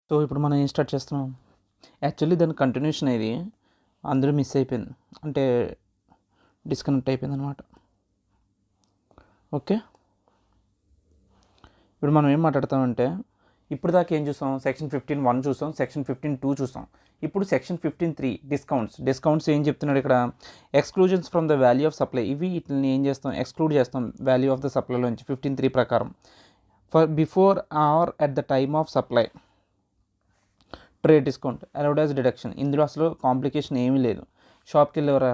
So, ఇప్పుడు మనం ఏం స్టార్ట్ చేస్తున్నాం? యాక్చువల్లీ దాని కంటిన్యూషన్ ఇది అందులో మిస్ అయిపోయింది. అంటే డిస్కనెక్ట్ అయిపోయిందనమాట. ఓకే. ఇప్పుడు మనం ఏం మాట్లాడతామంటే, ఇప్పుడు దాకా ఏం చూసాం? సెక్షన్ 15(1) చూసాం, సెక్షన్ 15(2) చూసాం. ఇప్పుడు సెక్షన్ 15(3) డిస్కౌంట్స్ ఏం చెప్తున్నాడు ఇక్కడ? Exclusions from the value of supply. ఇవి వీటిని ఏం చేస్తాం? ఎక్స్క్లూడ్ చేస్తాం వాల్యూ ఆఫ్ ద సప్లైలోంచి 15(3) ప్రకారం. For before or at the time of supply trade discount allowed as deduction. ఇందులో అసలు కాంప్లికేషన్ ఏమీ లేదు. షాప్కి వెళ్ళేవరా,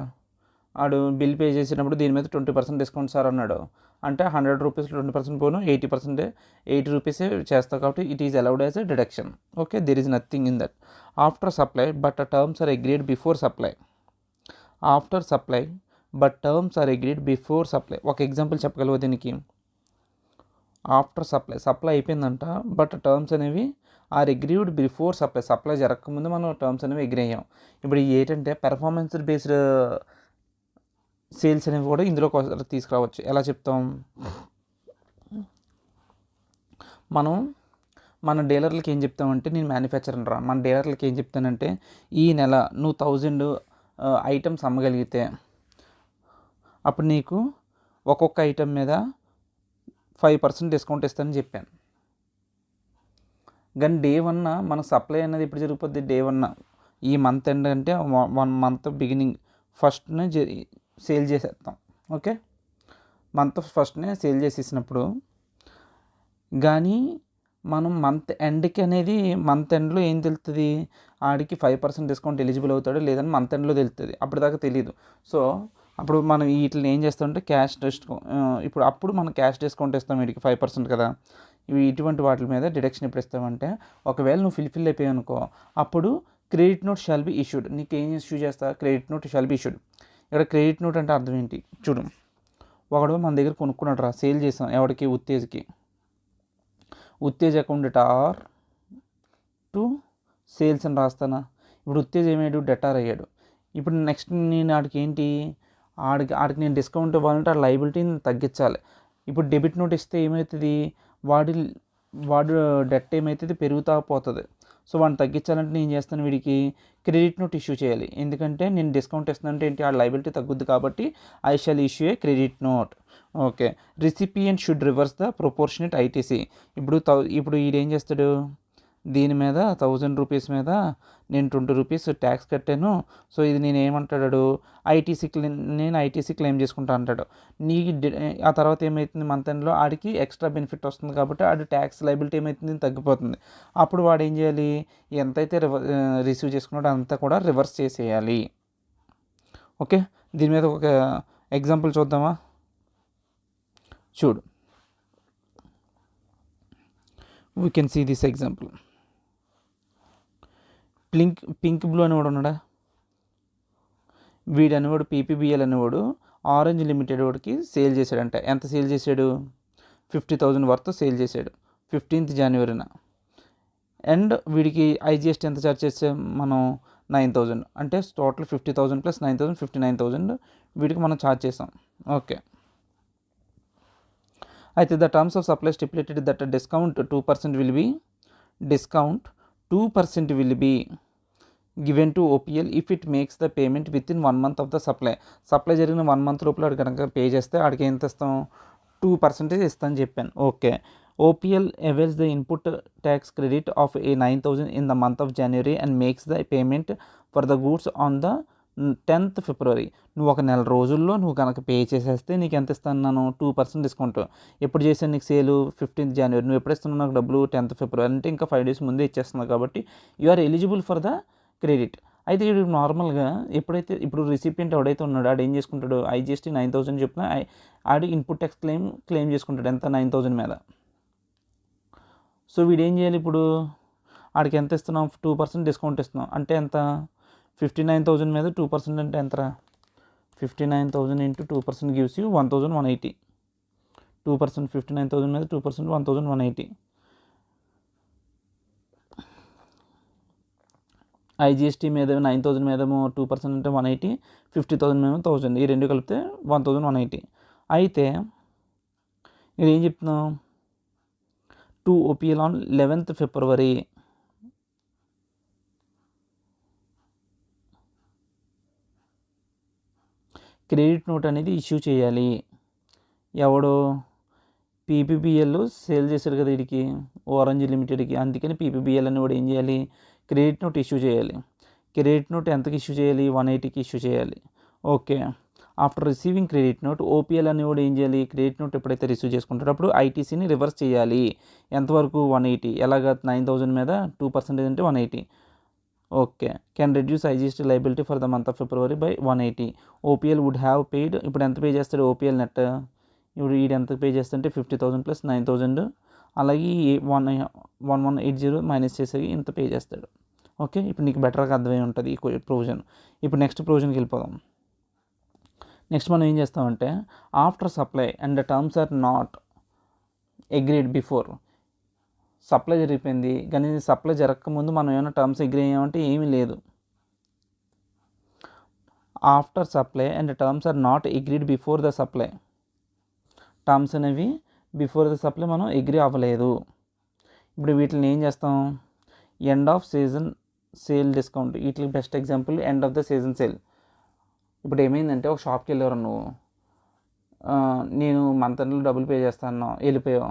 ఆడు బిల్ పే చేసినప్పుడు దీని మీద 20% డిస్కౌంట్ సార్ అన్నాడు. అంటే 100 రూపీస్లో 20% పోను 80 రూపీసే చేస్తావు, కాబట్టి it is allowed as a deduction. Okay, there is nothing in that. After supply but terms are agreed before supply. After supply but terms are agreed before supply. ఒక ఎగ్జాంపుల్ చెప్పగలవు దీనికి? After supply అయిపోయిందంట, but terms అనేవి are agreed before supply జరగకముందు మనం terms అనేవి agree అయ్యాం. ఇప్పుడు ఏంటంటే పెర్ఫార్మెన్స్ బేస్డ్ సేల్స్ అనేవి కూడా ఇందులో తీసుకురావచ్చు. ఎలా చెప్తాం? మనం మన డీలర్లకి ఏం చెప్తామంటే, నేను మ్యానుఫ్యాక్చరర్ రా, మన డీలర్లకి ఏం చెప్తానంటే, ఈ నెల నువ్వు 1000 ఐటమ్స్ అమ్మగలిగితే అప్పుడు నీకు ఒక్కొక్క ఐటమ్ మీద 5% డిస్కౌంట్ ఇస్తానని చెప్పాను. కానీ డే 1 మన సప్లై అనేది ఎప్పుడు జరిగిపోద్ది? డే 1 ఈ మంత్ ఎండ్ అంటే 1 మంత్ బిగినింగ్ ఫస్ట్నే సేల్ చేసేస్తాం. ఓకే, మంత్ ఫస్ట్నే సేల్ చేసేసినప్పుడు కానీ మనం మంత్ ఎండ్కి అనేది మంత్ ఎండ్లో ఏం తెలుస్తుంది? ఆడికి 5% డిస్కౌంట్ ఎలిజిబుల్ అవుతాడు లేదని మంత్ ఎండ్లో తెలుస్తుంది. అప్పటిదాకా తెలియదు. సో అప్పుడు మనం వీటిని ఏం చేస్తామంటే క్యాష్ డిస్కౌంట్, అప్పుడు మనం క్యాష్ డిస్కౌంట్ ఇస్తాం వీడికి 5% కదా. ఇటువంటి వాటి మీద డిడక్షన్ ఎప్పుడు ఇస్తామంటే, ఒకవేళ నువ్వు ఫిల్ అయిపోయావు అనుకో, అప్పుడు credit note shall be issued. నీకు ఏం ఇష్యూ చేస్తా? Credit note shall be issued. ఇక్కడ క్రెడిట్ నోట్ అంటే అర్థం ఏంటి చూడు. ఒకడు మన దగ్గర కొనుక్కున్నాడు రా, సేల్ చేసాం ఎవడికి? Uttej account are to sales అని రాస్తానా? ఇప్పుడు ఉత్తేజ్ ఏమయ్యాడు? డెటార్ అయ్యాడు. ఇప్పుడు నెక్స్ట్ నేను ఆడికి ఏంటి? ఆడికి నేను డిస్కౌంట్ ఇవ్వాలంటే ఆ లైబిలిటీని తగ్గించాలి. ఇప్పుడు డెబిట్ నోట్ ఇస్తే ఏమవుతుంది? వాడు డెట్ ఏమవుతుంది? పెరుగుతా పోతుంది. సో వాడిని తగ్గించాలంటే నేను చేస్తాను, వీడికి క్రెడిట్ నోట్ ఇష్యూ చేయాలి. ఎందుకంటే నేను డిస్కౌంట్ ఇస్తానంటే ఏంటి? ఆ లైబిలిటీ తగ్గుద్ది, కాబట్టి I shall issue A credit note. Okay, recipient should reverse the proportionate ITC. ఇప్పుడు ఈడేం చేస్తాడు? దీని మీద 1000 రూపీస్ మీద నేను 20 రూపీస్ ట్యాక్స్ కట్టాను. సో ఇది నేను ఏమంటాడు? నేను ఐటీసీ క్లెయిమ్ చేసుకుంటా అంటాడు. నీకు ఆ తర్వాత ఏమవుతుంది? మంత్ ఎండ్లో ఆడికి ఎక్స్ట్రా బెనిఫిట్ వస్తుంది, కాబట్టి ఆడి ట్యాక్స్ లైబిలిటీ ఏమవుతుంది? తగ్గిపోతుంది. అప్పుడు వాడు ఏం చేయాలి? ఎంతైతే రిసీవ్ చేసుకున్నాడో అంతా కూడా రివర్స్ చేసేయాలి. ఓకే, దీని మీద ఒక ఎగ్జాంపుల్ చూద్దామా? చూడు, we can see this example. Pink blue అనేవాడు ఉన్నాడా? వీడు అనేవాడు పీపీబీఎల్ అనేవాడు ఆరెంజ్ లిమిటెడ్ వాడికి సేల్ చేశాడంట. ఎంత సేల్ చేశాడు? 50,000 వర్త్ సేల్ చేశాడు 15th జనవరిన. అండ్ వీడికి ఐజిఎస్టీ ఎంత ఛార్జ్ చేసాం మనం? 9,000. అంటే టోటల్ 50,000 ప్లస్ 9,000 59,000 వీడికి మనం ఛార్జ్ చేసాం. ఓకే, అయితే the terms of supply stipulated that discount 2% will be given to OPL if it makes the payment within 1 month of the supply జరిగిన 1 month లోపల ఆడు కనుక పే చేస్తే ఆడికి ఎంత ఇస్తాం? 2% ఇస్తాను చెప్పాను. Okay, OPL avails the input tax credit of a 9,000 in the month of January and makes the payment for the goods on the 10th February. నువ్వు ఒక నెల రోజుల్లో నువ్వు కనుక పే చేసేస్తే నీకు ఎంత ఇస్తాను? నేను 2% డిస్కౌంట్. ఎప్పుడు చేశాను నీకు సేలు? 15th జనవరి. నువ్వు ఎప్పుడు ఇస్తున్నావు నాకు డబ్బులు? 10th ఫిబ్రవరి. అంటే ఇంకా 5 days ముందే ఇచ్చేస్తున్నావు, కాబట్టి you are eligible for the credit. అయితే ఇప్పుడు నార్మల్గా ఇప్పుడు రిసిపియంట్ ఎవడైతే ఉన్నాడో ఆడు ఏం చేసుకుంటాడు? ఐజిఎస్టీ 9,000 చెప్పిన ఆడు ఇన్పుట్ ట్యాక్స్ క్లెయిమ్ చేసుకుంటాడు. ఎంత? 9,000 మీద. సో వీడు ఏం చేయాలి? ఇప్పుడు ఆడికి ఎంత ఇస్తున్నాం? 2% డిస్కౌంట్ ఇస్తున్నాం. అంటే ఎంత? 59,000 మీద 2% అంటే ఎంతరా? 59,000 ఇంటూ 2% గివ్స్ యూ 1,180. 2% 59,000 మీద 2% 1,180. ఐజిఎస్టీ మీద 9,000 మీదేమో 2% అంటే 180, 50,000 మీద 1,000, ఈ రెండు కలిపితే 1,180. అయితే ఇది ఏం చెప్తున్నాం? To OPL on 11th February credit note అనేది ఇష్యూ చేయాలి. ఎవడో పీపీబీఎల్ సేల్ చేశాడు కదా వీడికి, ఆరెంజ్ లిమిటెడ్కి, అందుకని పీపీబీఎల్ అని కూడా ఏం చేయాలి, క్రెడిట్ నోట్ ఇష్యూ చేయాలి. క్రెడిట్ నోట్ ఎంతకి ఇష్యూ చేయాలి, 180కి ఇష్యూ చేయాలి. Okay, after receiving credit note OPL అని కూడా ఏం చేయాలి, క్రెడిట్ నోట్ ఎప్పుడైతే రిసీవ్ చేసుకుంటారో అప్పుడు ఐటీసీని రివర్స్ చేయాలి. ఎంతవరకు, 180. ఎలాగ 9,000 మీద 2% అంటే 180. Okay, can reduce IGST liability for the month of February by 180. OPL would have paid, ఇప్పుడు ఎంత పే చేస్తాడు ఓపీఎల్ నెట్, ఇప్పుడు వీడు ఎంత పే చేస్తుంటే 50,000 ప్లస్ 9,000, అలాగే 1180 మైనస్ చేసేది ఇంత పే చేస్తాడు. ఓకే, ఇప్పుడు నీకు బెటర్గా అర్థమై ఉంటుంది ఈ ప్రొవిజన్. ఇప్పుడు నెక్స్ట్ ప్రొవిజన్కి వెళ్ళిపోదాం. నెక్స్ట్ మనం ఏం చేస్తామంటే, after supply and the terms are not agreed before. Supply జరిగిపోయింది కానీ సప్లై జరగకముందు మనం ఏమైనా టర్మ్స్ అగ్రీ అయ్యామంటే ఏమీ లేదు. After supply and terms are not agreed before the supply. Terms అనేవి బిఫోర్ ద సప్లై మనం అగ్రీ అవ్వలేదు. ఇప్పుడు వీటిని ఏం చేస్తాం, end of season sale discount, వీటికి best example end of the season sale. ఇప్పుడు ఏమైందంటే ఒక షాప్కి వెళ్ళేవారు నువ్వు, నేను మంత్ ఎండ్లో డబ్బులు పే చేస్తాను, వెళ్ళిపోయావు.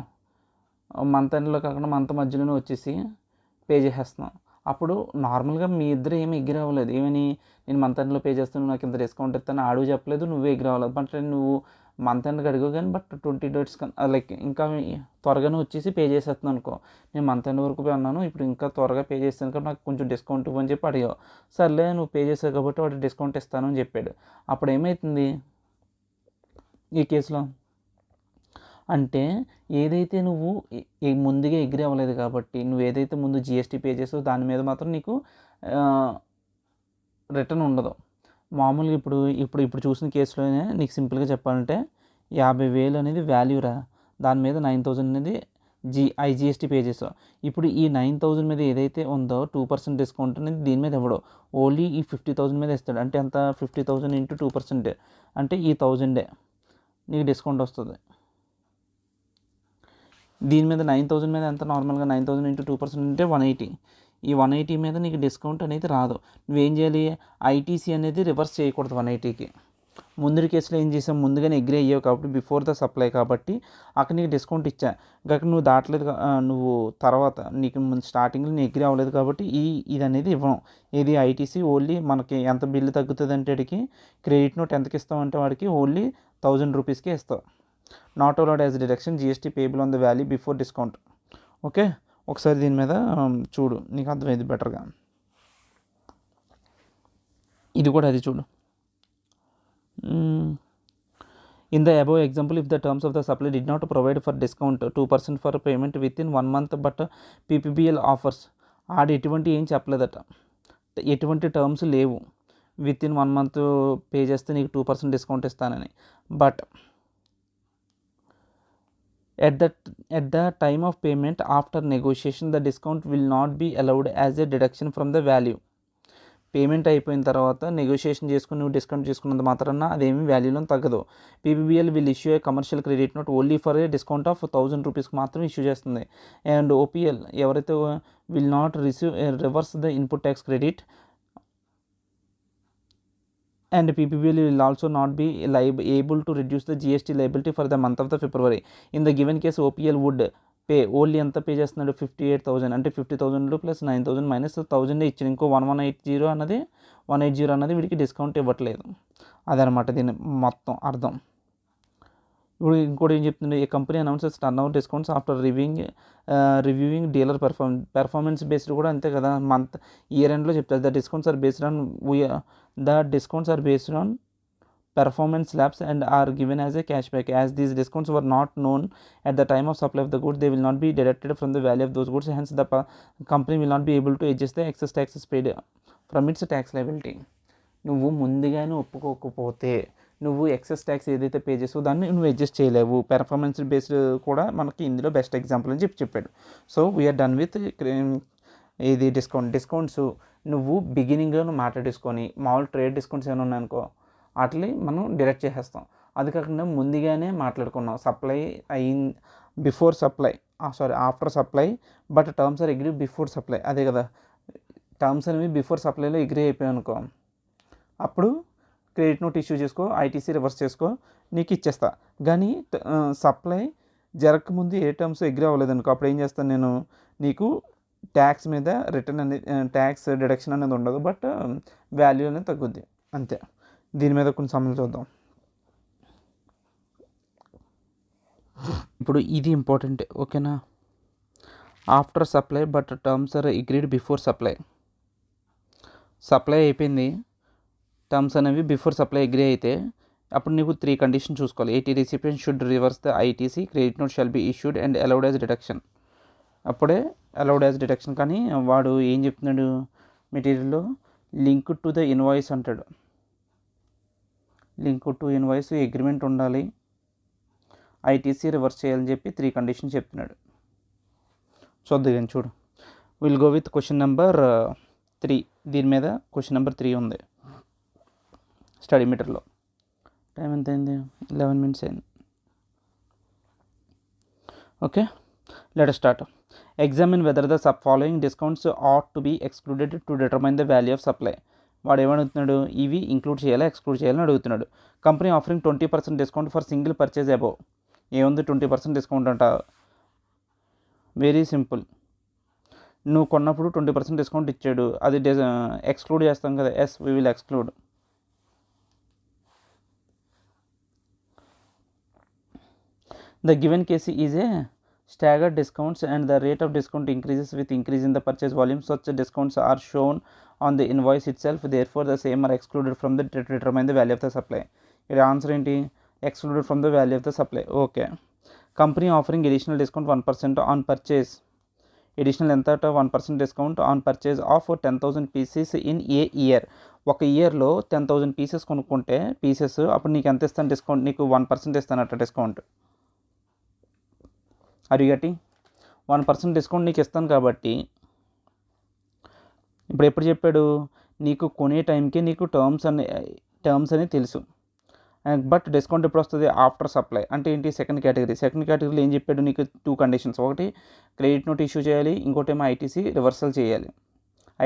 మంత్ ఎండ్లో కాకుండా మంత్ మధ్యలోనే వచ్చేసి పే చేసేస్తున్నావు. అప్పుడు నార్మల్గా మీ ఇద్దరు ఏమి ఎగ్రీ అవ్వలేదు. ఏమని, నేను మంత్ ఎండ్లో పే చేస్తాను, నాకు ఇంత డిస్కౌంట్ ఇస్తాను ఆడు చెప్పలేదు, నువ్వే ఎగ్రీ అవ్వలేదు. బట్ నువ్వు మంత్ ఎండ్కి అడిగావు కానీ బట్ 20 డేట్స్ లైక్ ఇంకా త్వరగానే వచ్చేసి పే చేసేస్తున్నాను అనుకో. నేను మంత్ ఎండ్ వరకు అన్నాను, ఇప్పుడు ఇంకా త్వరగా పే చేస్తాను కాబట్టి నాకు కొంచెం డిస్కౌంట్ ఇవ్వని చెప్పి అడిగావు. సర్లే నువ్వు పే చేసావు కాబట్టి వాడు డిస్కౌంట్ ఇస్తాను అని చెప్పాడు. అప్పుడు ఏమవుతుంది ఈ కేసులో అంటే, ఏదైతే నువ్వు ముందుగా ఎగ్రీ అవ్వలేదు కాబట్టి నువ్వు ఏదైతే ముందు జిఎస్టీ పే చేసావో దాని మీద మాత్రం నీకు రిటర్న్ ఉండదు. మామూలుగా ఇప్పుడు చూసిన కేసులోనే నీకు సింపుల్గా చెప్పాలంటే 50,000 అనేది వాల్యూరా, దాని మీద 9,000 అనేది ఐజీఎస్టీ పే చేసావు. ఇప్పుడు ఈ 9,000 మీద ఏదైతే ఉందో 2% డిస్కౌంట్ అనేది దీని మీద ఇవ్వడు, ఓన్లీ ఈ 50,000 మీద ఇస్తాడు. అంటే ఎంత, 50,000 ఇంటూ 2% అంటే ఈ 1,000 నీకు డిస్కౌంట్ వస్తుంది. దీని మీద 9,000 మీద ఎంత, నార్మల్గా 9,000 ఇంటూ 2% అంటే 180. ఈ 180 మీద నీకు డిస్కౌంట్ అనేది రాదు. నువ్వేం చేయాలి, ఐటీసీ అనేది రివర్స్ చేయకూడదు 180కి. ముందు కేసులో ఏం చేసాం, ముందుగానే అగ్రీ అయ్యావు కాబట్టి బిఫోర్ ద సప్లై కాబట్టి అక్కడ నీకు డిస్కౌంట్ ఇచ్చా. ఇంకా నువ్వు దాటలేదు, నువ్వు తర్వాత నీకు ముందు స్టార్టింగ్లో నీ అగ్రీ అవ్వలేదు కాబట్టి ఇది అనేది ఇవ్వం. ఇది ఐటీసీ ఓన్లీ మనకి ఎంత బిల్లు తగ్గుతుంది అంటే వాడికి క్రెడిట్ నోట్ ఎంతకి ఇస్తామంటే వాడికి ఓన్లీ 1,000 రూపీస్కే ఇస్తావు. Not allowed as deduction GST payable on the value before discount. Okay, ఒకసారి దీని మీద చూడు, నీకు అర్థమైంది బెటర్గా. ఇది కూడా అది చూడు. In the above example, if the terms of the supply did not provide for discount 2% for payment within 1 month but PPBL offers, ఆడు ఎటువంటి ఏం చెప్పలేదట, ఎటువంటి టర్మ్స్ లేవు, విత్ ఇన్ 1 month పే చేస్తే నీకు 2% డిస్కౌంట్ ఇస్తానని. But at the time of payment after negotiation the discount will not be allowed as a deduction from the value. Payment అయిపోయిన తర్వాత నెగోషియేషన్ చేసుకుని నువ్వు డిస్కౌంట్ చేసుకున్నంత మాత్రాన అదేమీ వాల్యూలో తగ్గదు. PPBL will issue a commercial credit note only for a discount of 1,000 రూపీస్కి మాత్రం ఇష్యూ చేస్తుంది. అండ్ ఓపీఎల్ ఎవరైతే will not receive reverse the input tax credit and PPBL will also not be able to reduce the GST liability for the month of the February. In the given case, OPL would pay only ఎంత pay చేస్తున్నాడు, 58,000 అంటే 50,000 plus 9,000 minus 1,000 ఇచ్చింది. ఇంకో 180 అన్నది వీడికి discount ఇవ్వట్లేదు. అదనమాట దీని మొత్తం అర్థం. ఇప్పుడు ఇంకోటి ఏం చెప్తుంది, a company announces turnover discounts after reviewing dealer performance based కూడా అంతే కదా, మంత్ ఇయర్ ఎండ్లో చెప్తారు. The discounts are based on performance labs and are given as a cashback. As these discounts were not known at the time of supply of the goods, they will not be deducted from the value of those goods. Hence, the company will not be able to adjust the excess taxes paid from its tax liability. నువ్వు ముందుగానే ఒప్పుకోకపోతే నువ్వు excess tax ఏదైతే pay చేసావో దాన్ని నువ్వు adjust చేయలేవు. Performance based కూడా మనకి ఇందులో బెస్ట్ ఎగ్జాంపుల్ అని చెప్పాడు. సో వీఆర్ డన్ విత్ ఇది డిస్కౌంట్స్ నువ్వు బిగినింగ్లో నువ్వు మాట్లాడేసుకొని మామూలు ట్రేడ్ డిస్కౌంట్స్ ఏమైనా ఉన్నాయనుకో వాటిని మనం డిడక్ట్ చేసేస్తాం. అది కాకుండా ముందుగానే మాట్లాడుకున్నాం supply before supply after supply but terms are agree before supply. అదే కదా, టర్మ్స్ అనేవి బిఫోర్ సప్లైలో అగ్రీ అయిపోయాయి అనుకో, అప్పుడు క్రెడిట్ నోట్ ఇష్యూ చేసుకో, ఐటీసీ రివర్స్ చేసుకో, నీకు ఇచ్చేస్తా. కానీ సప్లై జరగకముందు ఏ టర్మ్స్ అగ్రీ అవ్వలేదనుకో, అప్పుడు ఏం చేస్తాను నేను, నీకు ట్యాక్స్ మీద రిటర్న్ అనేది ట్యాక్స్ డిడక్షన్ అనేది ఉండదు, బట్ వాల్యూ అనేది తగ్గుద్ది అంతే. దీని మీద కొన్ని సమస్యలు చూద్దాం. ఇప్పుడు ఇది ఇంపార్టెంట్, ఓకేనా. After supply but terms are agreed before supply. Supply అయిపోయింది, టర్మ్స్ అనేవి బిఫోర్ సప్లై అగ్రీ అయితే అప్పుడు నీకు 3 కండిషన్ చూసుకోవాలి. 80 recipient should reverse the ITC, credit note shall be issued and allowed as deduction. అప్పుడే అలౌడ్ యాజ్ డిడక్షన్. కానీ వాడు ఏం చెప్తున్నాడు మెటీరియల్లో, లింక్ టు ద ఇన్వాయిస్ అంటాడు. లింక్ టు ఇన్వాయిస్, అగ్రిమెంట్ ఉండాలి, ఐటీసీ రివర్స్ చేయాలని చెప్పి 3 కండిషన్స్ చెప్తున్నాడు. చూద్దాం చూడు. Will go with question number 3. దీని మీద క్వశ్చన్ నెంబర్ 3 ఉంది స్టడీ మీటర్లో. టైం ఎంత అయింది? 11 minutes అయింది. Okay, let us start. Examine whether the following discounts ought to be excluded to determine the value of supply. వాడు ఏమడుగుతున్నాడు, ఇవి ఇంక్లూడ్ చేయాలా ఎక్స్క్లూడ్ చేయాలని అడుగుతున్నాడు. Company offering 20% discount for single purchase above. ఏముంది 20% డిస్కౌంట్ అంట, వెరీ సింపుల్. నువ్వు కొన్నప్పుడు 20% డిస్కౌంట్ ఇచ్చాడు, అది ఎక్స్క్లూడ్ చేస్తాం కదా, yes we will exclude. The given case is a staggered discounts and the rate of discount increases with increase in the purchase volume. Such discounts are shown on the invoice itself. Therefore, the same are excluded from the to determine the value of the supply. Your answer ఏంటి? Excluded from the value of the supply. Okay. Company offering additional discount 1% on purchase. Additional ఎంత 1% discount on purchase of 10,000 pieces in a year. ఒక ఇయర్లో 10,000 pieces కొనుక్కుంటే pieces అప్పుడు నీకు ఎంత ఇస్తాను discount? నీకు 1% ఇస్తానట డిస్కౌంట్. అరిగటి 1% డిస్కౌంట్ నీకు ఇస్తాను కాబట్టి, ఇప్పుడు ఎప్పుడు చెప్పాడు, నీకు కొనే టైంకి నీకు టర్మ్స్ అని తెలుసు. బట్ డిస్కౌంట్ ఎప్పుడు వస్తుంది? After supply. అంటే ఏంటి? సెకండ్ కేటగిరీలో ఏం చెప్పాడు నీకు? 2 కండిషన్స్. ఒకటి క్రెడిట్ నోట్ ఇష్యూ చేయాలి, ఇంకోటి ఏమో ఐటీసీ రివర్సల్ చేయాలి.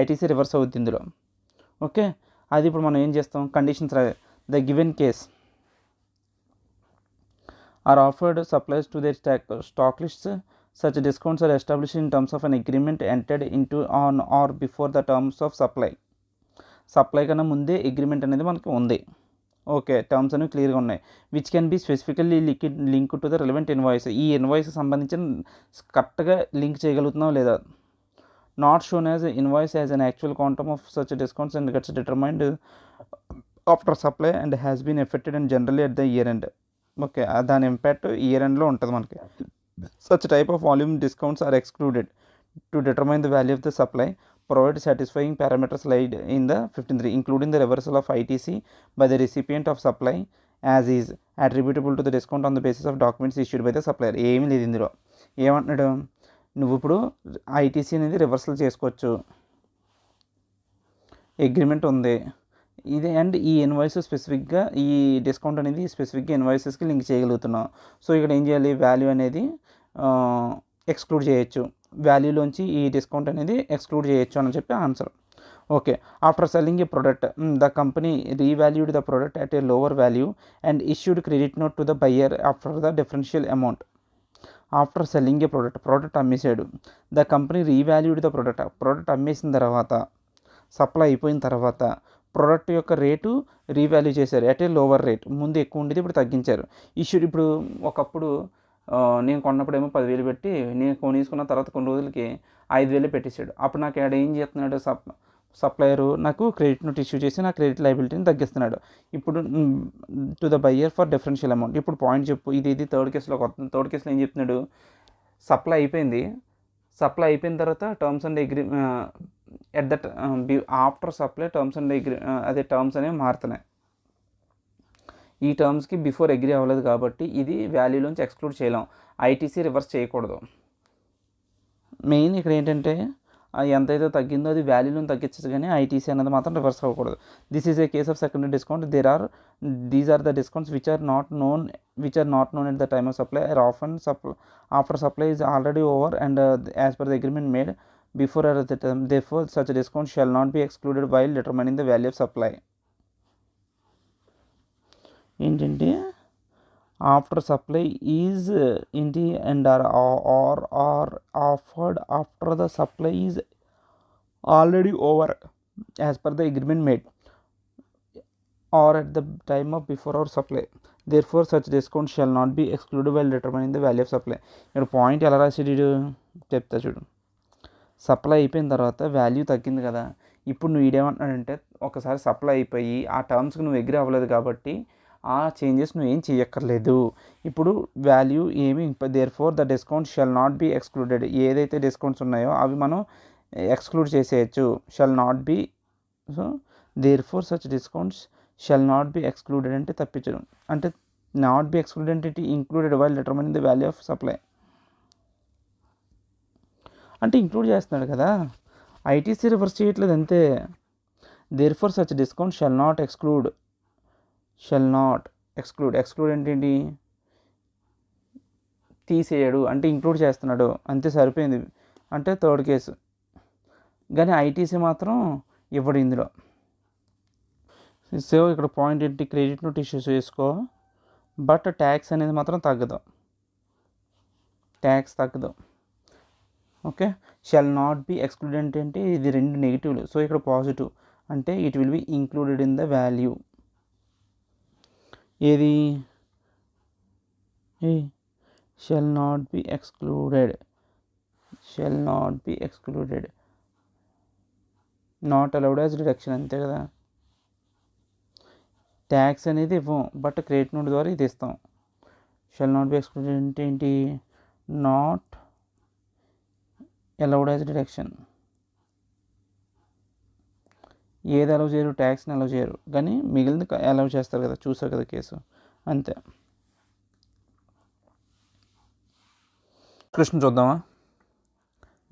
ఐటీసీ రివర్స్ అవుద్ది ఇందులో. ఓకే, అది ఇప్పుడు మనం ఏం చేస్తాం, conditions the given case are offered supplies to their stock lists. Such discounts are established in terms of an agreement entered into on or before the terms of supply. Supply కన్నా ముందే agreement అనేది మనకి ఉంది. Okay, terms అనేవి క్లియర్గా ఉన్నాయి. Which can be specifically link to the relevant invoice. ఈ invoice సంబంధించిన కరెక్ట్గా లింక్ చేయగలుగుతున్నాం లేదా? Not shown as invoice as an actual quantum of such discounts and gets determined after supply and has been effected and generally at the year end. Okay, దాని impact year ఎండ్లో ఉంటుంది మనకి. Such type of volume discounts are excluded to determine the value of the supply. Provide satisfying parameters లైడ్ in the 15(3) including the reversal of ITC by the recipient of supply as is attributable to the discount on the basis of documents issued by the supplier. ఏమీ లేదు ఇందులో. ఏమంటున్నాడు, నువ్వు ఇప్పుడు ITC అనేది reversal చేసుకోవచ్చు, agreement ఉంది ఇది, అండ్ ఈ ఇన్వాయిస్ స్పెసిఫిక్గా ఈ డిస్కౌంట్ అనేది స్పెసిఫిక్గా ఇన్వాయిసెస్కి లింక్ చేయగలుగుతున్నాం. సో ఇక్కడ ఏం చేయాలి, వాల్యూ అనేది ఎక్స్క్లూడ్ చేయొచ్చు, వాల్యూలోంచి ఈ డిస్కౌంట్ అనేది ఎక్స్క్లూడ్ చేయొచ్చు అని చెప్పి answer. Okay, after selling a product the company revalued the product at a lower value and issued credit note to the buyer after the differential amount. After selling a product అమ్మేసాడు, the company revalued the product అమ్మేసిన తర్వాత, supply అయిపోయిన తర్వాత product యొక్క rate revalue చేశారు at a lower rate. ముందు ఎక్కువ ఉండేది ఇప్పుడు తగ్గించారు. ఇష్యూడ్ ఇప్పుడు ఒకప్పుడు నేను కొన్నప్పుడు ఏమో 10,000 పెట్టి నేను కొనేసుకున్న తర్వాత కొన్ని రోజులకి 5,000 పెట్టేశాడు. అప్పుడు నాకు ఆడ ఏం చేస్తున్నాడు, సప్లయరు నాకు క్రెడిట్ నోట్ ఇష్యూ చేసి నా క్రెడిట్ లయబిలిటీని తగ్గిస్తున్నాడు. ఇప్పుడు to the buyer for differential amount. ఇప్పుడు పాయింట్ చెప్పు, ఇది థర్డ్ కేసులోకి వస్తుంది. థర్డ్ కేసులో ఏం చెప్తున్నాడు, సప్లై అయిపోయిన తర్వాత terms and at that after supply terms and terms అనేవి మారుతున్నాయి. ఈ టర్మ్స్కి బిఫోర్ అగ్రీ అవ్వలేదు కాబట్టి ఇది వాల్యూలోంచి ఎక్స్క్లూడ్ చేయలేం, ఐటీసీ రివర్స్ చేయకూడదు. మెయిన్ ఇక్కడ ఏంటంటే ఎంతైతే తగ్గిందో అది వాల్యూలో తగ్గించచ్చు, కానీ ఐటీసీ అనేది మాత్రం రివర్స్ అవ్వకూడదు. This is a case of secondary discount. These are the discounts which are not known at the time of supply are often after supply is already over and as per the agreement made before or at the time. Therefore, such discounts shall not be excluded while determining the value of supply. ఏంటంటే after supply is ఏంటి and are offered after the supply is already over as per the agreement made or at the time of before or supply. Therefore, such discount shall not be excluded while determining the value of supply. ఇక్కడ point ఎలా రాసాడు చెప్తా చూడు. Supply అయిపోయిన తర్వాత value తగ్గింది కదా, ఇప్పుడు నువ్వు ఈడేమంటున్నాడంటే ఒకసారి సప్లై అయిపోయి ఆ టర్మ్స్కి నువ్వు ఎగ్రీ అవ్వలేదు కాబట్టి ఆ చేంజెస్ నువ్వు ఏం చేయక్కర్లేదు. ఇప్పుడు వాల్యూ ఏమి therefore the discount shall not be excluded. ఏదైతే డిస్కౌంట్స్ ఉన్నాయో అవి మనం ఎక్స్క్లూడ్ చేసేయచ్చు. Shall not B, so therefore such discounts shall not be excluded అంటే తప్పించడం, అంటే నాట్ బి ఎక్స్క్లూడెడ్ అంటే included while determining the value of supply అంటే ఇంక్లూడ్ చేస్తున్నాడు కదా, ఐటీసీ రివర్స్ చేయట్లేదు అంతే. Therefore such discount shall not exclude exclude అంటే ఏంటి, తీసేయడు అంటే ఇంక్లూడ్ చేస్తున్నాడు అంతే, సరిపోయింది. అంటే థర్డ్ కేసు. కానీ ఐటీసీ మాత్రం ఇవ్వడు ఇందులో. సో ఇక్కడ పాయింట్ ఏంటి, క్రెడిట్ నోట్ ఇష్యూ చేసుకో, బట్ ట్యాక్స్ అనేది మాత్రం తగ్గదు, ట్యాక్స్ తగ్గదు. Okay, shall not be excluded అంటే ఇది రెండు నెగిటివ్లు, సో ఇక్కడ పాజిటివ్ అంటే it will be included in the value. ఏది shall not be excluded not allowed as deduction అంతే కదా. ట్యాక్స్ అనేది ఇవ్వం, బట్ క్రెడిట్ నోట్ ద్వారా ఇది ఇస్తాం. షల్ నాట్ బి ఎక్స్క్లూడెడ్ అంటే ఏంటి, నాట్ అలౌడ్ యాజ్ డిడక్షన్. ఏది అలౌ చేయరు, ట్యాక్స్ని అలౌ చేయరు, కానీ మిగిలింది అలౌ చేస్తారు కదా, చూసారు కదా కేసు, అంతే. క్వశ్చన్ చూద్దామా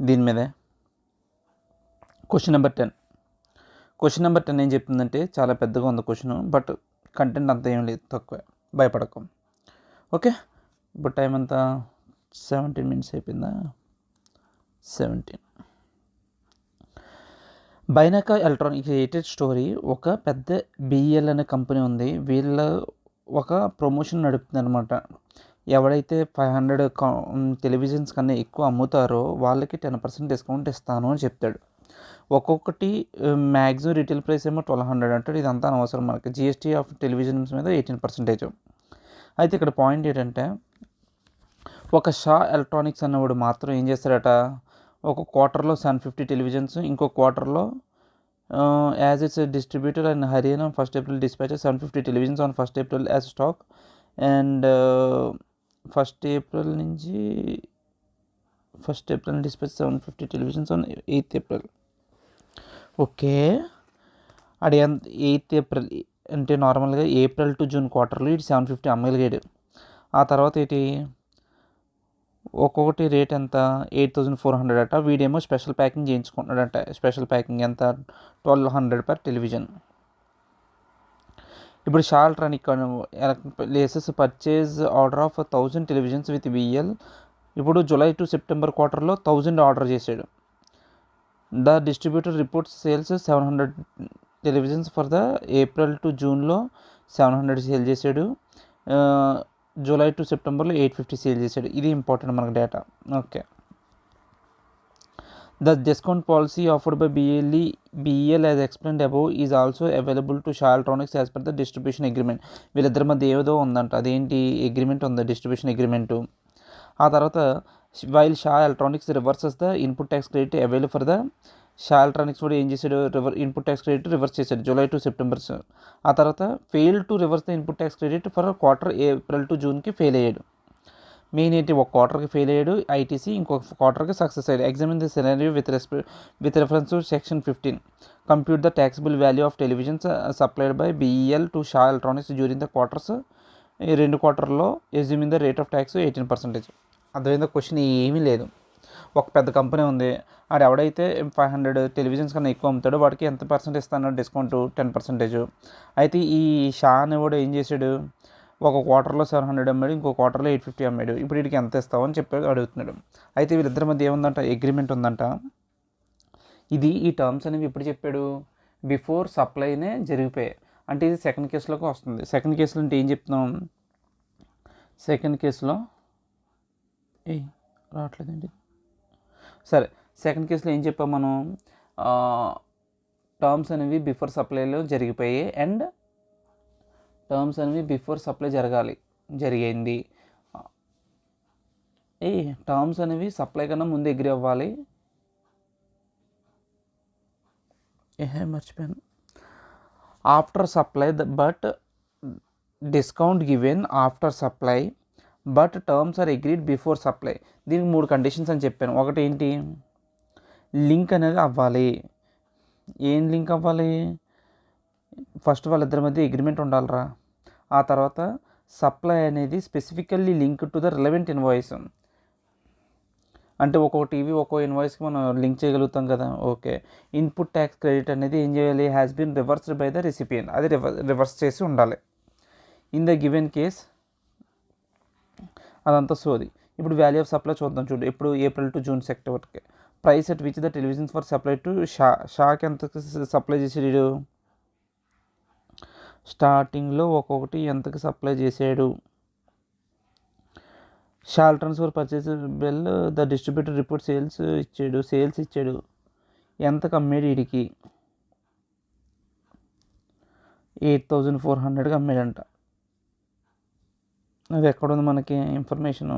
దీని మీదే. క్వశ్చన్ నెంబర్ 10 ఏం చెప్తుందంటే చాలా పెద్దగా ఉంది క్వశ్చన్, బట్ కంటెంట్ అంతా ఏం లేదు, తక్కువే, భయపడకు. ఓకే, ఇప్పుడు టైం అంతా 17 minutes అయిపోయిందా, 17. బైనాకా ఎలక్ట్రానిక్స్ రిలేటెడ్ స్టోరీ. ఒక పెద్ద బిఎల్ అనే కంపెనీ ఉంది, వీళ్ళ ఒక ప్రమోషన్ నడుపుతుంది అనమాట. ఎవడైతే 500 టెలివిజన్స్ కన్నా ఎక్కువ అమ్ముతారో వాళ్ళకి 10% డిస్కౌంట్ ఇస్తాను అని చెప్తాడు. ఒక్కొక్కటి మ్యాక్సిమం రిటైల్ ప్రైస్ ఏమో 1200 అంటాడు. ఇదంతా అనవసరం మనకి, జిఎస్టీ ఆఫ్ టెలివిజన్స్ మీద 18%. అయితే ఇక్కడ పాయింట్ ఏంటంటే ఒక షా ఎలక్ట్రానిక్స్ అన్నవాడు మాత్రం ఏం చేస్తాడట, ఒక క్వార్టర్లో 750 టెలివిజన్స్, ఇంకో క్వార్టర్లో as it's distributor and Haryana first April dispatch 750 televisions on 1st April as stock and 1st April నుంచి 1st April dispatch 750 televisions on 8th April. Okay, అది 8th April అంటే నార్మల్గా ఏప్రిల్ టు జూన్ క్వార్టర్లో ఇటు 750 అమ్మగలిగాడు. ఆ తర్వాత ఏంటి, ఒక్కొక్కటి రేట్ ఎంత 8400 అట. వీడేమో స్పెషల్ ప్యాకింగ్ చేయించుకుంటున్నాడట. స్పెషల్ ప్యాకింగ్ ఎంత 1200 per టెలివిజన్. ఇప్పుడు Shah electronic places purchase order of 1000 televisions with BL. ఇప్పుడు జూలై టు సెప్టెంబర్ క్వార్టర్లో 1000 ఆర్డర్ చేశాడు. The distributor reports sales 700 televisions for the April to జూన్లో 700 సేల్ చేశాడు, జూలై టు సెప్టెంబర్లో 850 సేల్ చేశాడు. ఇది ఇంపార్టెంట్ మనకు data. Okay, the discount policy offered by BL as explained above is also available to Shah electronics as per the distribution agreement. వీళ్ళిద్దరి మధ్య ఏదో ఉందంట, అదేంటి అగ్రిమెంట్ ఉంది, డిస్ట్రిబ్యూషన్ అగ్రిమెంటు. ఆ తర్వాత while Shah electronics reverses the input tax credit available for the Shah electronics కూడా ఏం చేశాడు, ఇన్పుట్ ట్యాక్స్ క్రెడిట్ రివర్స్ చేశాడు జూలై టు సెప్టెంబర్. ఆ తర్వాత fail to reverse the input tax credit for quarter April to జూన్కి fail అయ్యాడు. మెయిన్ ఏంటి, ఒక క్వార్టర్కి ఫెయిల్ అయ్యాడు ఐటీసీ, ఇంకొక క్వార్టర్కి సక్సెస్ అయ్యాడు. Examine the scenario with reference to section 15. Compute the taxable value of televisions supplied by BEL to Shah electronics during the quarters. ఈ 2 quarters assuming the rate of tax 18%. అర్థమైందా question, ఏమీ లేదు. ఒక పెద్ద కంపెనీ ఉంది, ఆడు ఎవడైతే 500 టెలివిజన్స్ కన్నా ఎక్కువ అమ్ముతాడో వాడికి ఎంత పర్సెంట్ ఇస్తానో డిస్కౌంట్ 10%. అయితే ఈ షా అనేవాడు ఏం చేశాడు, ఒక క్వార్టర్లో 700 అమ్మాడు, ఇంకో క్వార్టర్లో 850 అమ్మాడు. ఇప్పుడు వీడికి ఎంత ఇస్తావు అని చెప్పి అడుగుతున్నాడు. అయితే వీళ్ళిద్దరి మధ్య ఏముందంట, అగ్రిమెంట్ ఉందంట. ఈ టర్మ్స్ అనేవి ఎప్పుడు చెప్పాడు, బిఫోర్ సప్లైనే జరిగిపోయాయి. అంటే ఇది సెకండ్ కేసులోకి వస్తుంది. సెకండ్ కేసులో అంటే ఏం చెప్తున్నాం, సెకండ్ కేసులో రావట్లేదండి. సరే, సెకండ్ కేసులో ఏం చెప్పాం మనం, టర్మ్స్ అనేవి బిఫోర్ సప్లైలో జరిగిపోయాయి అండ్ టర్మ్స్ అనేవి బిఫోర్ సప్లై జరిగింది. టర్మ్స్ అనేవి సప్లై కన్నా ముందు అగ్రీ అవ్వాలి. మర్చిపోయాను. After supply but discount given after supply but terms are agreed before supply. దీనికి 3 కండిషన్స్ అని చెప్పాను. ఒకటి ఏంటి, లింక్ అనేది అవ్వాలి. ఏం లింక్ అవ్వాలి, ఫస్ట్ వాళ్ళిద్దరి మధ్య అగ్రిమెంట్ ఉండాలిరా. ఆ తర్వాత సప్లై అనేది specifically link to the relevant invoice. అంటే ఒక్కో టీవీ ఒక్కో ఇన్వాయిస్కి మనం లింక్ చేయగలుగుతాం కదా. ఓకే, ఇన్పుట్ ట్యాక్స్ క్రెడిట్ అనేది ఏం చేయాలి, has been reversed by the recipient. అది రివర్స్ చేసి ఉండాలి. ఇన్ ద గివెన్ కేస్ అదంతా సోది. ఇప్పుడు వాల్యూ ఆఫ్ సప్లై చూద్దాం. చూడు, ఇప్పుడు ఏప్రిల్ టు జూన్ సెక్టర్కి price at which the televisions for supply to షాక్ ఎంత సప్లై చేసాడు, స్టార్టింగ్లో ఒక్కొక్కటి ఎంతకు సప్లై చేసాడు. Shall transfer purchase bill the distributor report sales ఇచ్చాడు. ఎంతకు అమ్మాడు, వీడికి 8400కి అమ్మాడంట. అది ఎక్కడుంది మనకి ఇన్ఫర్మేషను,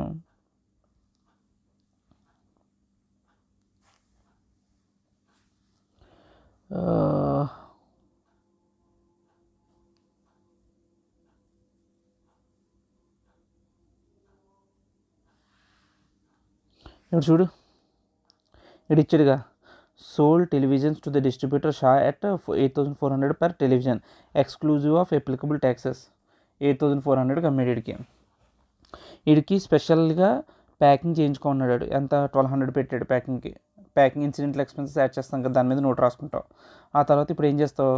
ఇప్పుడు చూడు, ఇక్కడ ఇచ్చాడుగా, sold televisions to the distributor Shah at 8400 per television exclusive of applicable taxes. 8400కి అమ్మాడు. వీడికి స్పెషల్గా ప్యాకింగ్ చేయించుకున్నాడు. ఎంత, 1200 పెట్టాడు ప్యాకింగ్కి. ప్యాకింగ్ ఇన్సిడెంటల్ ఎక్స్పెన్సెస్ యాడ్ చేస్తాం కదా, దాని మీద నోట్ రాసుకుంటావు. ఆ తర్వాత ఇప్పుడు ఏం చేస్తావు,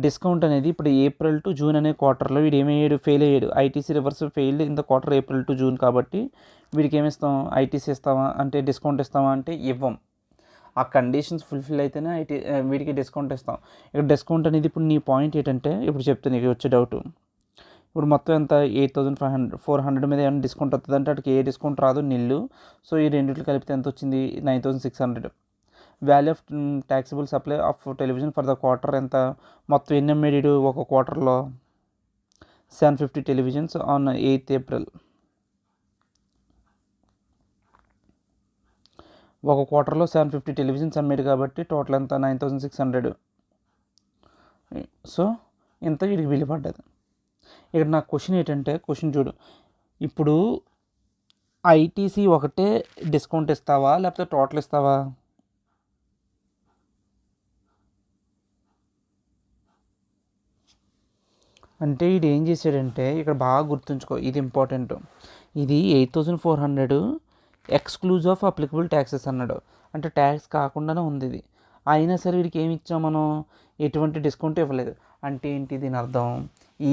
డిస్కౌంట్ అనేది ఇప్పుడు ఏప్రిల్ టు జూన్ అనే క్వార్టర్లో వీడు ఏమయ్యాడు, ఫెయిల్ అయ్యాడు. ITC reverse failed in the quarter April to June కాబట్టి వీడికి ఏమిస్తాం, ఐటీసీ ఇస్తావా అంటే డిస్కౌంట్ ఇస్తావా అంటే ఇవ్వం. ఆ కండిషన్స్ ఫుల్ఫిల్ అయితేనే వీడికి డిస్కౌంట్ ఇస్తాం. ఇక్కడ డిస్కౌంట్ అనేది ఇప్పుడు నీ పాయింట్ ఏంటంటే, ఇప్పుడు చెప్తాను నీకు వచ్చే డౌట్. ఇప్పుడు మొత్తం ఎంత, 8500 మీద ఏమైనా డిస్కౌంట్ వస్తుంది అంటే అక్కడికి ఏ డిస్కౌంట్ రాదు, నిల్లు. సో ఈ రెండింటికి కలిపితే ఎంత వచ్చింది, 9600. Value of taxable supply of television for the quarter ఎంత, మొత్తం ఎన్ని అమ్మేడు ఒక క్వార్టర్లో, 750 టెలివిజన్స్ ఆన్ 8th April. ఒక క్వార్టర్లో 750 టెలివిజన్స్ అమ్మేడు కాబట్టి టోటల్ ఎంత, 9600. సో ఇంత వీడికి బిల్లు పడ్డది. ఇక్కడ నాకు క్వశ్చన్ ఏంటంటే, క్వశ్చన్ చూడు, ఇప్పుడు ఐటీసీ ఒకటే డిస్కౌంట్ ఇస్తావా లేకపోతే టోటల్ ఇస్తావా, అంటే ఇది ఏం చేశాడంటే, ఇక్కడ బాగా గుర్తుంచుకో, ఇది ఇంపార్టెంట్. ఇది 8400 ఎక్స్క్లూజివ్ ఆఫ్ అప్లికబుల్ ట్యాక్సెస్ అన్నాడు. అంటే ట్యాక్స్ కాకుండానే ఉంది ఇది. అయినా సరే వీడికి ఏమి ఇచ్చాం మనం, ఎటువంటి డిస్కౌంట్ ఇవ్వలేదు. అంటే ఏంటి దీని అర్థం,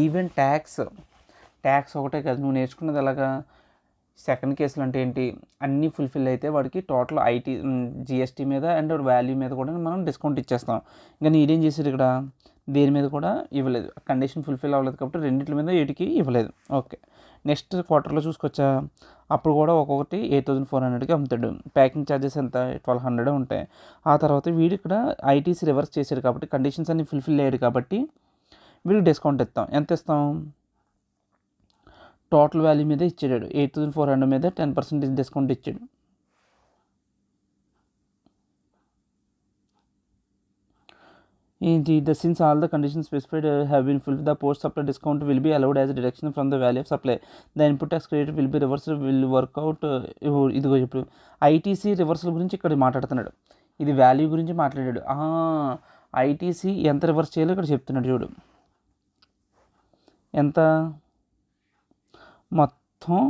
ఈవెన్ ట్యాక్స్ ఒకటే కాదు, నువ్వు నేర్చుకున్నది ఎలాగా, సెకండ్ కేసులు అంటే ఏంటి, అన్నీ ఫుల్ఫిల్ అయితే వాడికి టోటల్ జిఎస్టీ మీద అండ్ వాల్యూ మీద కూడా మనం డిస్కౌంట్ ఇచ్చేస్తాం. ఇంకా నీడేం చేశాడు, ఇక్కడ దేని మీద కూడా ఇవ్వలేదు. కండిషన్ ఫుల్ఫిల్ అవ్వలేదు కాబట్టి రెండింటి మీద వీటికి ఇవ్వలేదు. ఓకే, నెక్స్ట్ క్వార్టర్లో చూసుకొచ్చా, అప్పుడు కూడా ఒక్కొక్కటి 8400కి అమ్ముతాడు. ప్యాకింగ్ ఛార్జెస్ ఎంత, 1200 ఉంటాయి. ఆ తర్వాత వీడు ఇక్కడ ఐటీసీ రివర్స్ చేశాడు కాబట్టి కండిషన్స్ అన్ని ఫుల్ఫిల్ అయ్యాడు కాబట్టి వీడికి డిస్కౌంట్ ఇస్తాం. ఎంత ఇస్తాం, టోటల్ వాల్యూ మీద ఇచ్చాడు. 8400 మీద 10% డిస్కౌంట్ ఇచ్చాడు. Since all the conditions specified have been fulfilled, the post supply discount will be allowed as a deduction from the value of supply. The input tax credit will be reversed, will work out. ఇదిగో ఇప్పుడు ITC reversal గురించి ఇక్కడ మాట్లాడుతున్నాడు, ఇది value గురించి మాట్లాడాడు. ITC ఎంత reverse చేయాలో ఇక్కడ చెప్తున్నాడు. చూడు ఎంత, మొత్తం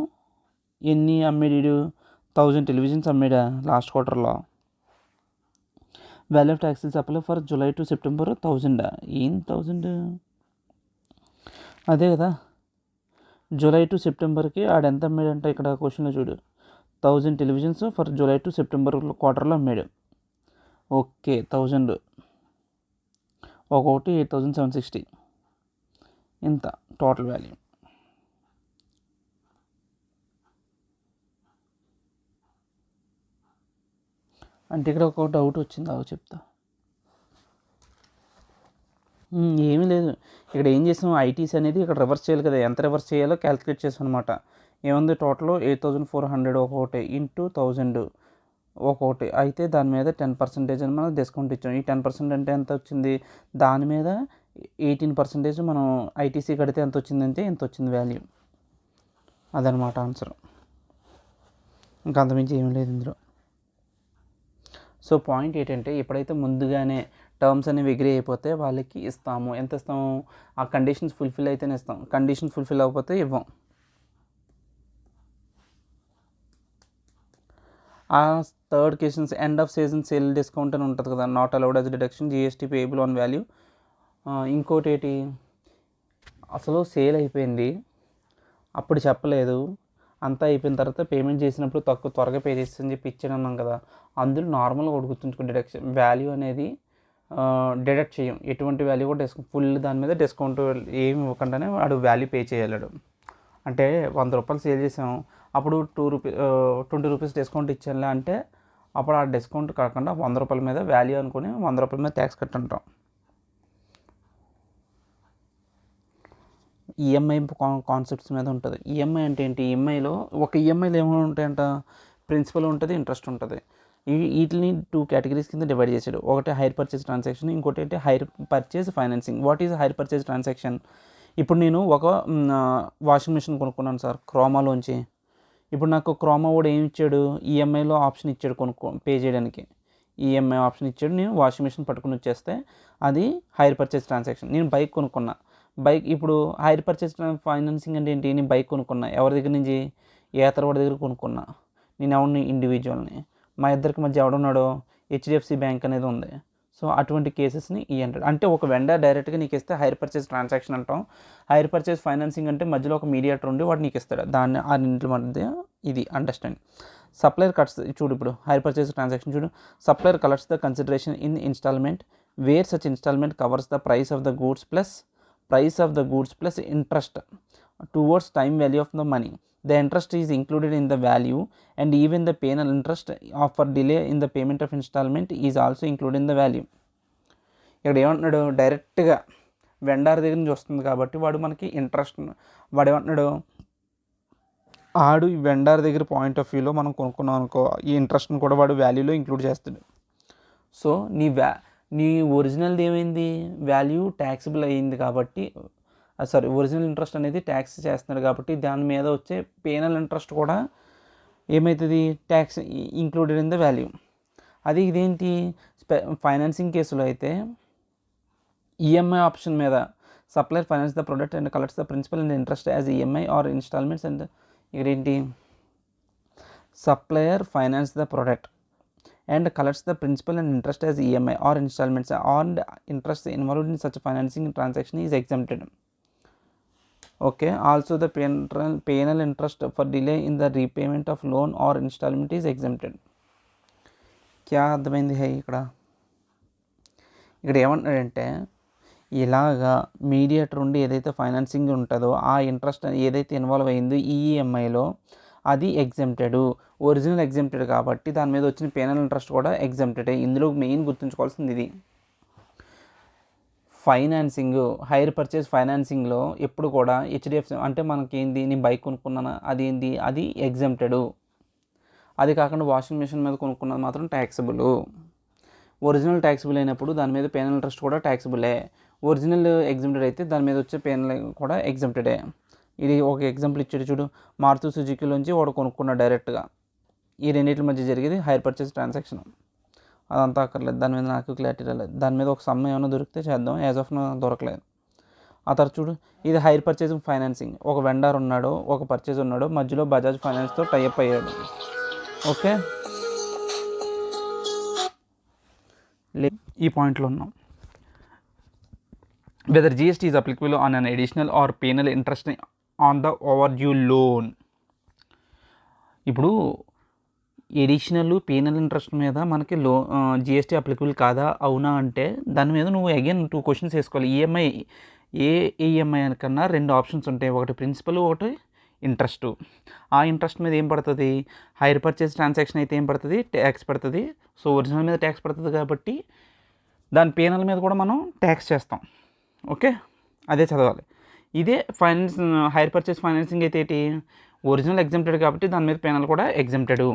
ఎన్ని అమ్మేడు, 1000 టెలివిజన్స్ అమ్మాడా లాస్ట్ క్వార్టర్లో. Value of taxes supply for July to September 1000. ఏం 1000, అదే కదా, జూలై టు సెప్టెంబర్కి ఆడెంత అమ్మాడంట, ఇక్కడ క్వశ్చన్లో చూడు, 1000 televisions for July to September క్వార్టర్లో అమ్మాడు. ఓకే, 1000 ఒక్కొక్కటి 8760. ఇంత టోటల్ వాల్యూ. అంటే ఇక్కడ ఒక డౌట్ వచ్చింది, అవి చెప్తా. ఏమీ లేదు, ఇక్కడ ఏం చేసాం, ఐటీసీ అనేది ఇక్కడ రివర్స్ చేయాలి కదా, ఎంత రివర్స్ చేయాలో క్యాలిక్యులేట్ చేసాం అనమాట. ఏముంది, టోటల్ 8400 ఒక్కొక్కటి ఇంటూ 1000 ఒక్కొక్కటి అయితే దాని మీద 10% అని మనం డిస్కౌంట్ ఇచ్చాం. ఈ 10% అంటే ఎంత వచ్చింది, దాని మీద 18% మనం ఐటీసీ కడితే ఎంత వచ్చిందంటే ఎంత వచ్చింది వాల్యూ. అదనమాట ఆన్సర్, ఇంకా అంతమించి ఏమీ లేదు ఇందులో. సో పాయింట్ ఏంటంటే, ఎప్పుడైతే ముందుగానే టర్మ్స్ అనేవి ఎగ్రీ అయిపోతే వాళ్ళకి ఇస్తాము. ఎంత ఇస్తాము, ఆ కండిషన్స్ ఫుల్ఫిల్ అయితేనే ఇస్తాం, కండిషన్స్ ఫుల్ఫిల్ అవ్వకపోతే ఇవ్వం. ఆ third questions, end of season sale discount అని ఉంటుంది కదా, not allowed as deduction, GST payable on value. ఇంకోటి ఏంటి, అసలు సేల్ అయిపోయింది అప్పుడు చెప్పలేదు, అంతా అయిపోయిన తర్వాత పేమెంట్ చేసినప్పుడు త్వరగా పే చేసి అని చెప్పి ఇచ్చాను అన్నాం కదా, అందులో నార్మల్గా ఒకటి గుర్తుంచుకో, డిడక్షన్ వాల్యూ అనేది డిడక్ట్ చేయం, ఎటువంటి వాల్యూ కూడా ఫుల్ దాని మీద డిస్కౌంట్ ఏమి ఇవ్వకుండానే వాడు వాల్యూ పే చేయలేడు. అంటే 100 రూపాయలు సేల్ చేసాం, అప్పుడు 20 రూపీస్ డిస్కౌంట్ ఇచ్చానులే అంటే, అప్పుడు ఆ డిస్కౌంట్ కాకుండా 100 రూపాయల మీద వాల్యూ అనుకుని 100 రూపాయల మీద ట్యాక్స్ కట్టుంటాం. ఈఎంఐ కాన్సెప్ట్స్ మీద ఉంటుంది. ఈఎంఐ అంటే ఏంటి, ఈఎంఐలో ఒక ఈఎంఐలో ఏమైనా ఉంటాయంట, ప్రిన్సిపల్ ఉంటుంది, ఇంట్రెస్ట్ ఉంటుంది. వీటిని 2 కేటగిరీస్ కింద డివైడ్ చేశాడు. ఒకటి హైర్ పర్చేస్ ట్రాన్సాక్షన్, ఇంకోటి అంటే hire purchase financing. What is hire purchase transaction? ఇప్పుడు నేను ఒక వాషింగ్ మిషన్ కొనుక్కున్నాను సార్ క్రోమాలోంచి. ఇప్పుడు నాకు క్రోమా వాడు ఏమి ఇచ్చాడు, ఈఎంఐలో ఆప్షన్ ఇచ్చాడు పే చేయడానికి, ఈఎంఐ ఆప్షన్ ఇచ్చాడు. నేను వాషింగ్ మిషన్ పట్టుకుని వచ్చేస్తే అది హైర్ పర్చేస్ ట్రాన్సాక్షన్. నేను బైక్ కొనుక్కున్నా, బైక్ ఇప్పుడు హైర్ పర్చేస్ ఫైనాన్సింగ్ అంటే ఏంటి, నేను బైక్ కొనుక్కున్నా ఎవరి దగ్గర నుంచి, వాడి దగ్గర కొనుక్కున్నా, నేను ఎవరిని, ఇండివిజువల్ని, మా ఇద్దరికి మధ్య ఎవడున్నాడో హెచ్డిఎఫ్సి బ్యాంక్ అనేది ఉంది. సో అటువంటి కేసెస్ని అంటాడు. అంటే ఒక వెండర్ డైరెక్ట్గా నీకు ఇస్తే హైర్ పర్చేస్ ట్రాన్సాక్షన్ అంటాం. హైర్ పర్చేస్ ఫైనాన్సింగ్ అంటే మధ్యలో ఒక మీడియేటర్ ఉండి వాడు నీకు ఇస్తాడు, దాన్ని ఆ రెండింటి మధ్య ఇది అండర్స్టాండ్. సప్లయర్ కట్స్, చూడు ఇప్పుడు హైర్ పర్చేస్ ట్రాన్సాక్షన్ చూడు, supplier collects the consideration in instalment where such instalment covers the price of the goods plus interest towards time value of the money. The interest is included in the value and even the penal interest for delay in the payment of installment is also included in the value. ఇక్కడ ఏమంటున్నాడు, డైరెక్ట్గా vendor దగ్గర నుంచి వస్తుంది కాబట్టి వాడు మనకి interest, వాడు ఏమంటున్నాడు, ఆడు వెండర్ దగ్గర పాయింట్ ఆఫ్ వ్యూలో మనం కొనుక్కున్నాం అనుకో, ఈ ఇంట్రెస్ట్ని కూడా వాడు వాల్యూలో ఇంక్లూడ్ చేస్తాడు. సో నీ ఒరిజినల్ది ఏమైంది, వాల్యూ ట్యాక్సిబుల్ అయ్యింది కాబట్టి, ఒరిజినల్ ఇంట్రెస్ట్ అనేది ట్యాక్స్ చేస్తున్నాడు కాబట్టి దాని మీద వచ్చే పేనల్ ఇంట్రెస్ట్ కూడా ఏమవుతుంది, tax included in the value. అది ఇదేంటి, ఫైనాన్సింగ్ కేసులో అయితే ఈఎంఐ ఆప్షన్ మీద supplier finance the product and collects the principal and interest as EMI or installments. And ఇక్కడేంటి, supplier finance the product and collects the principal and interest as EMI or installments, and interest involved in such financing transaction is exempted. Okay, also the penal interest for delay in the repayment of loan or installment is exempted. क्या అర్థమైంది high, ఇక్కడ ఏమంటున్నాడంటే, ఇలాగా mediator ఉండి ఏదైతే financing ఉంటుందో ఆ interest ఏదైతే ఇన్వాల్వ్ అయిందో ఈఎంఐలో అది ఎగ్జెంప్టెడ్, ఒరిజినల్ ఎగ్జెంప్టెడ్ కాబట్టి దాని మీద వచ్చిన పేనల్ ఇంట్రెస్ట్ కూడా ఎగ్జెంప్టెడ్. ఇందులో మెయిన్ గుర్తుంచుకోవాల్సింది ఇది, ఫైనాన్సింగ్ హైర్ పర్చేస్ ఫైనాన్సింగ్లో ఎప్పుడు కూడా హెచ్డిఎఫ్సి అంటే మనకి ఏంది, నేను బైక్ కొనుక్కున్నాను అది ఏంది, అది ఎగ్జెంప్టెడ్. అది కాకుండా వాషింగ్ మిషన్ మీద కొనుక్కున్నది మాత్రం ట్యాక్సిబుల్. ఒరిజినల్ ట్యాక్సిబుల్ అయినప్పుడు దాని మీద పేనల్ ఇంట్రెస్ట్ కూడా ట్యాక్సిబులే. ఒరిజినల్ ఎగ్జెంప్టెడ్ అయితే దాని మీద వచ్చే పేనల్ కూడా ఎగ్జెంప్టెడే. ఇది ఒక ఎగ్జాంపుల్ ఇచ్చాడు చూడు, మారుతూ సుజుకీలోంచి వాడు కొనుక్కున్నాడు డైరెక్ట్గా, ఈ రెండింటి మధ్య జరిగేది హైర్ పర్చేస్ ట్రాన్సాక్షన్. అదంతా అక్కర్లేదు, దాని మీద నాకు క్లారిటీ రాలేదు, దాని మీద ఒక సమ్ ఏమైనా దొరికితే చేద్దాం, యాజ్ ఆఫ్ నా దొరకలేదు. ఆ తర్వాత చూడు, ఇది హైర్ పర్చేస్ ఫైనాన్సింగ్, ఒక వెండర్ ఉన్నాడు, ఒక పర్చేజ్ ఉన్నాడు, మధ్యలో బజాజ్ ఫైనాన్స్తో టైఅప్ అయ్యాడు. ఓకే, ఈ పాయింట్లో ఉన్నాం. Whether GST is applicable on an additional or penal interest on the overdue loan. ఇప్పుడు ఎడిషనల్ పేనల్ ఇంట్రెస్ట్ మీద మనకి జిఎస్టీ అప్లికబుల్ కాదా అవునా అంటే దాని మీద నువ్వు అగైన్ 2 క్వశ్చన్స్ వేసుకోవాలి. ఏ ఈఎంఐ కన్నా 2 ఆప్షన్స్ ఉంటాయి, ఒకటి ప్రిన్సిపల్, ఒకటి ఇంట్రెస్ట్. ఆ ఇంట్రెస్ట్ మీద ఏం పడుతుంది, హైర్ పర్చేస్ ట్రాన్సాక్షన్ అయితే ఏం పడుతుంది, ట్యాక్స్ పడుతుంది. సో ఒరిజినల్ మీద ట్యాక్స్ పడుతుంది కాబట్టి దాని పేనల్ మీద కూడా మనం ట్యాక్స్ చేస్తాం. ఓకే, అదే చదవాలి. ఇదే ఫైనాన్స్ హైర్ పర్చేస్ ఫైనాన్సింగ్ అయితే ఏంటి, ఒరిజినల్ ఎగ్జెంప్టెడ్ కాబట్టి దాని మీద పేనల్ కూడా exempted.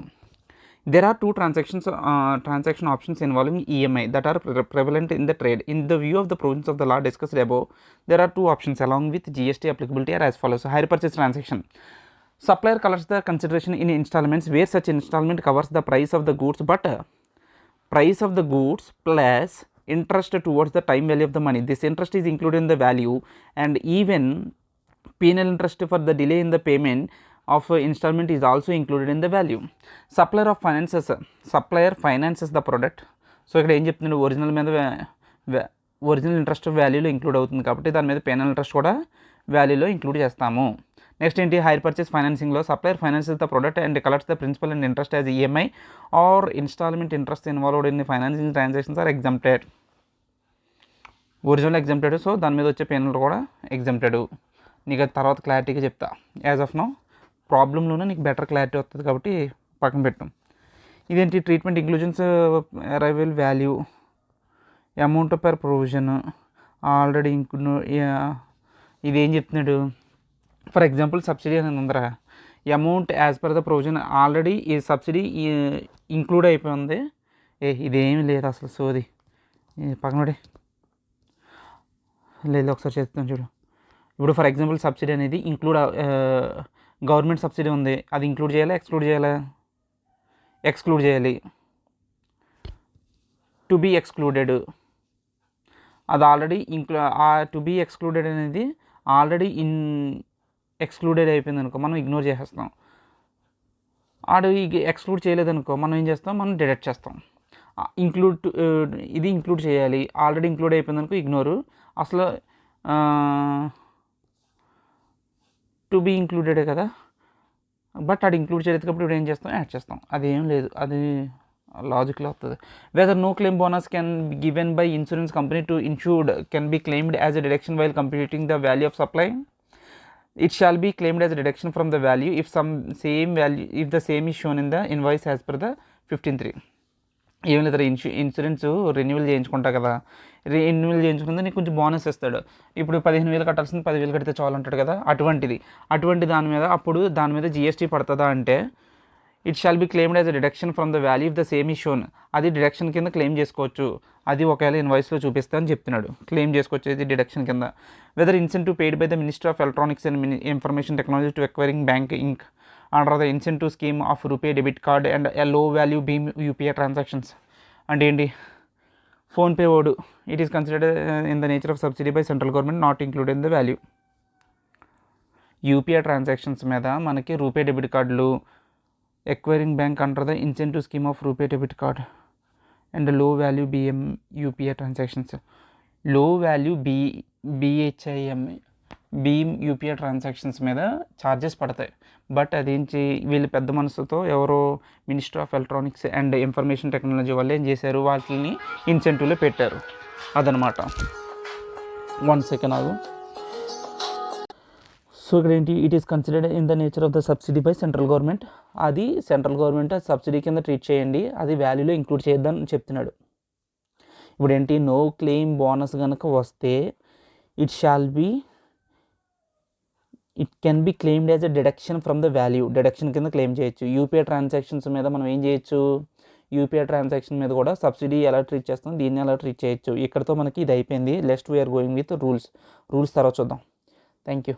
There are two transaction options involving EMI that are prevalent in the trade. In the view of the provisions of the law discussed above, there are two options along with GST applicability are as follows. Hire purchase transaction. Supplier collects the consideration in installments where such installment covers the price of the goods, but price of the goods plus interest towards the time value of the money. This interest is included in the value, and even penal interest for the delay in the payment of installment is also included in the value. Supplier finances the product. So ఇక్కడ ఏం చెప్తున్నాడు, original మీద original interest వాల్యూలో include అవుతుంది కాబట్టి దాని మీద penal interest కూడా వాల్యూలో ఇంక్లూడ్ చేస్తాము. నెక్స్ట్ ఏంటి, హైర్ పర్చేస్ ఫైనాన్సింగ్లో supplier finances the product and collects the principal and interest as EMI or instalment interest involved in financing transactions are exempted. Original exempted, so దాని మీద వచ్చే పేనల్ కూడా exempted. నీకు తర్వాత క్లారిటీగా చెప్తా. యాజ్ ఆఫ్ నౌ ప్రాబ్లంలోనే నీకు బెటర్ క్లారిటీ వస్తుంది కాబట్టి పక్కన పెట్టాం. ఇదేంటి, treatment inclusions arrival value, amount per provision already ఇదేం చెప్తున్నాడు, ఫర్ ఎగ్జాంపుల్ సబ్సిడీ అనేది ఉందరా, amount as per the provision already ఈ సబ్సిడీ ఇంక్లూడ్ అయిపోయింది. ఇదేమీ లేదు అసలు, సోది పక్కన లేదు, ఒకసారి చెప్తాను చూడు. ఇప్పుడు ఫర్ ఎగ్జాంపుల్ సబ్సిడీ అనేది ఇంక్లూడ్ గవర్నమెంట్ సబ్సిడీ ఉంది, అది ఇంక్లూడ్ చేయాలా ఎక్స్క్లూడ్ చేయాలా, ఎక్స్క్లూడ్ చేయాలి. టు బీ ఎక్స్క్లూడెడ్ అది ఆల్రెడీ టు బీ ఎక్స్క్లూడెడ్ అనేది ఆల్రెడీ ఎక్స్క్లూడెడ్ అయిపోయింది అనుకో, మనం ఇగ్నోర్ చేసేస్తాం. ఆడు ఎక్స్క్లూడ్ చేయలేదనుకో, మనం ఏం చేస్తాం, మనం డిడక్ట్ చేస్తాం. ఇది ఇంక్లూడ్ చేయాలి, ఆల్రెడీ ఇంక్లూడ్ అయిపోయింది అనుకో ఇగ్నోరు. అసలు టు బీ ఇంక్లూడెడే కదా, బట్ అది ఇంక్లూడ్ చేయలేదు కాబట్టి ఇప్పుడు ఏం చేస్తాం, యాడ్ చేస్తాం. అదేం లేదు, అది లాజిక్లో వస్తుంది. Whether no claim bonus can be given by insurance company to insured can be claimed as a deduction while computing the value of supply. It shall be claimed as a deduction from the value if the same is shown in the invoice as per the 15(3). ఏం లేదు, insurance renewal చేయించుకుంటా కదా, renewal చేయించుకుంటే నీకు కొంచెం bonus ఇస్తాడు. ఇప్పుడు 15,000 కట్టాల్సింది 10,000 కడితే చాలు అంటాడు కదా, అటువంటి దాని మీద అప్పుడు దాని మీద జిఎస్టీ పడుతుందా అంటే, it shall be claimed as a deduction from the value if the same is shown. అది డిడక్షన్ కింద క్లెయిమ్ చేసుకోవచ్చు, అది ఒకవేళ ఇన్వాయిస్లో చూపిస్తా అని చెప్తున్నాడు, క్లెయిమ్ చేసుకోవచ్చు ఇది డిడక్షన్ కింద. Whether incentive paid by the minister of electronics and information technology to acquiring bank ink under the incentive scheme of RuPay debit card and a low value భీమ్ యూపీఐ ట్రాన్సాక్షన్స్. అంటే ఏంటి, ఫోన్పే ఓడు, it is considered in the nature of subsidy by central government not include in the value. UPI transactions మీద మనకి RuPay debit కార్డులు, acquiring bank under the incentive scheme of RuPay debit card and లో value BM UPI transactions, లో value భీమ్ UPI transactions మీద charges పడతాయి. But అదేంటి, వీళ్ళు పెద్ద మనసుతో ఎవరో minister of electronics and information technology వాళ్ళు ఏం చేశారు, వాటిని ఇన్సెంటివ్లో పెట్టారు. అదనమాట. 1 సెకండ్ ఆగు. సో ఇక్కడ ఏంటి, it is considered in the nature of the subsidy by central government. అది సెంట్రల్ గవర్నమెంట్ సబ్సిడీ కింద ట్రీట్ చేయండి, అది వాల్యూలో ఇంక్లూడ్ చేయొద్దని చెప్తున్నాడు. ఇప్పుడు ఏంటి, నో క్లెయిమ్ బోనస్ కనుక వస్తే it can be claimed as a deduction from the value, deduction కింద క్లెయిమ్ చేయొచ్చు. యూపీఐ ట్రాన్సాక్షన్స్ మీద మనం ఏం చేయొచ్చు, యూపీఐ ట్రాన్సాక్షన్ మీద కూడా సబ్సిడీ ఎలా ట్రీట్ చేస్తాం, దీన్ని ఎలా ట్రీట్ చేయొచ్చు. ఇక్కడతో మనకి ఇది అయిపోయింది. Next we're going with rules తర్వాత చూద్దాం. Thank you.